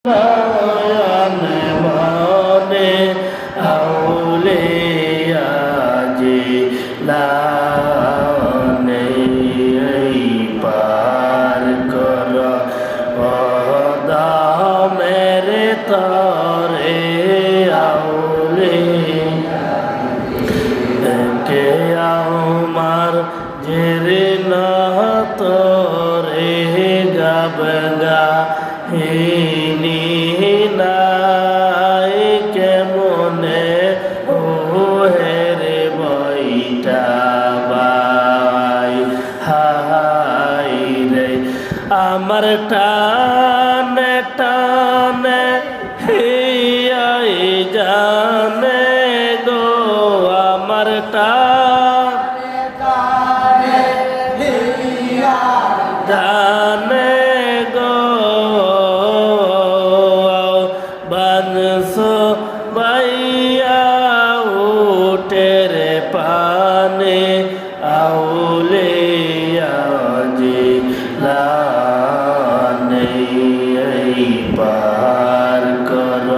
নয়ন মনে আউলিয়া জিলানী পার কর মেরে তরে আউলিয়া কে আমার জেরে না তোরে গাবগা হিনি নাই কেমনে ও হেরে বইটা বাই হাই রে আমার টানে টানে হিয়াই জানে গো আমার টানে টানে হিয়া জানে গো বানসো বাইয়া উটের পানে আউলিয়া জিলানী পার কর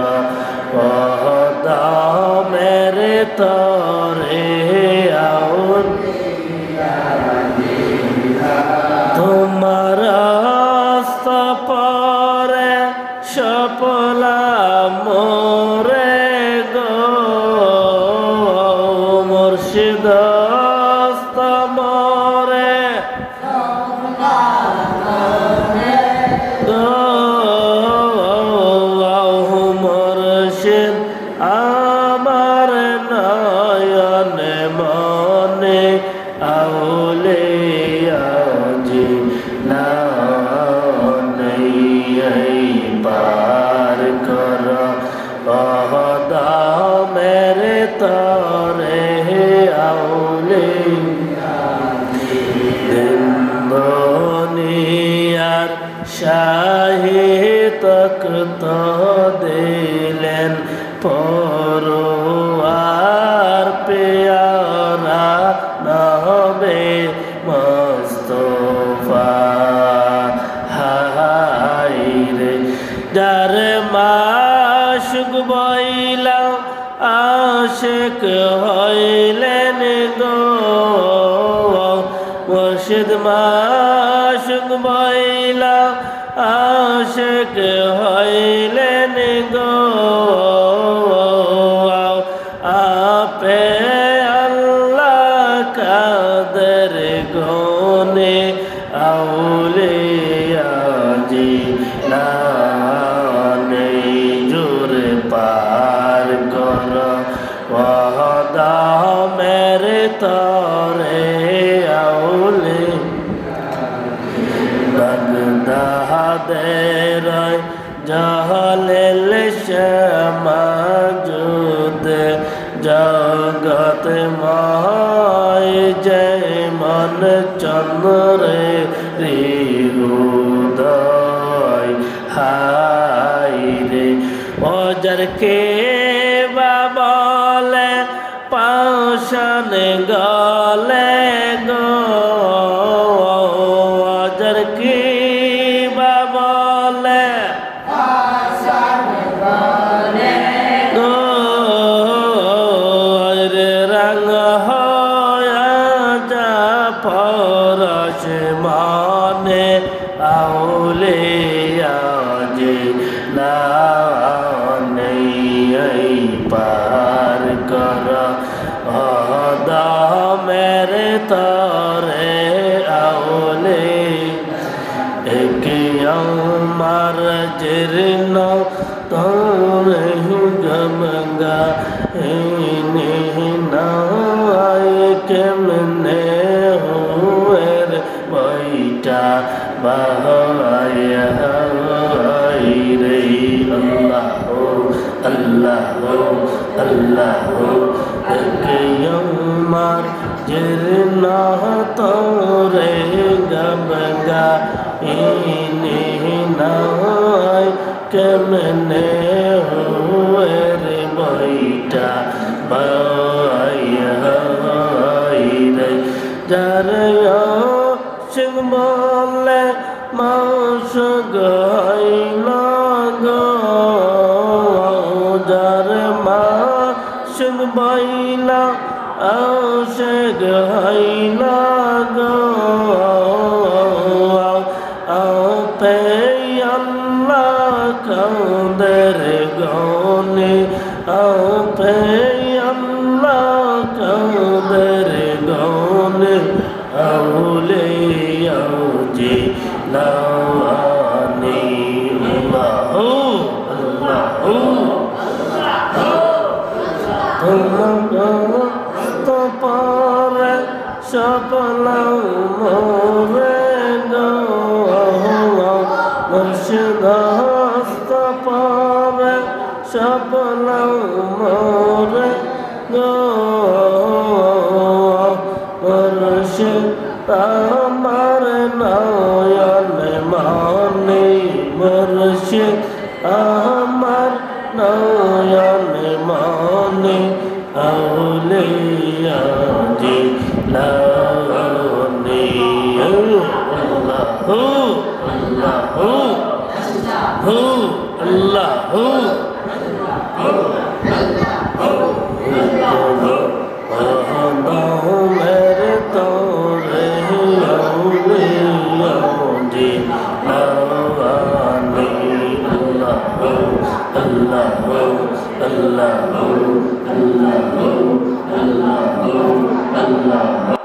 মেরে তরে আউলিয়া তোমার পরে সপলা মোরে গো মুর্শিদ মরে গো মুর্শিদ আমার নয়ন মনে আউলিয়া জিলানী পার কর মেরে তরে আউলিয়া দুনিয়ার শাহি তখত দিলেন পরওয়ার পেয়ারা নবে মুস্তাফা হাই রে যার মাশুক বইলা আশিক হইলেন গো মুর্শিদ মাশুক বইলা আশিক হইলেন গো আপে আল্লাহ কাদের গনে আউলিয়া জিলানী জোরে পার কর মেরে তরে আউলিয়া বাগদাদের জাহালেল সমাজুদ জগত মায় জয় মন চন্দ্রে হৃদয় হাই রে ওজর কে বাবলে পাশন গলে গো ওজর কি বাবলে পাশন গলে গো রঙ হয়া যা পরশ মানে আউলিয়া জিলানী পার কর মেরে তরে আউলিয়া আমার জীর্ণ তোরে গমগা নাই কেমনে হুয়ের বইটা বাহায়া রে আল্লাহ আল্লাহ আল্লাহ আমার জীর্ণ তোরে গমগা নাই কেমনে হুয়ের বইটা বাহায়া রে যার সিং বলে মাস গাইলা গো আশিক হইলা গো আপে আল্লাহ কাদের গনে আপে আল্লাহ কাদের গনে আউলিয়া জি লাওয়ানি আল্লাহু আল্লাহু তো পারে সপলাও মোরে গো মুর্শিদ হস্ত পারে সপলাও মোরে গো মুর্শিদ আমার নয়ন মানে মুর্শিদ আমার নয়ন মানে আউলিয়া জিলানি আল্লাহু আল্লাহু আল্লাহু মেরে তোরে আউলিয়া জিলানি আল্লাহু আল্লাহু আল্লাহু আল্লাহু আল্লাহু আল্লাহু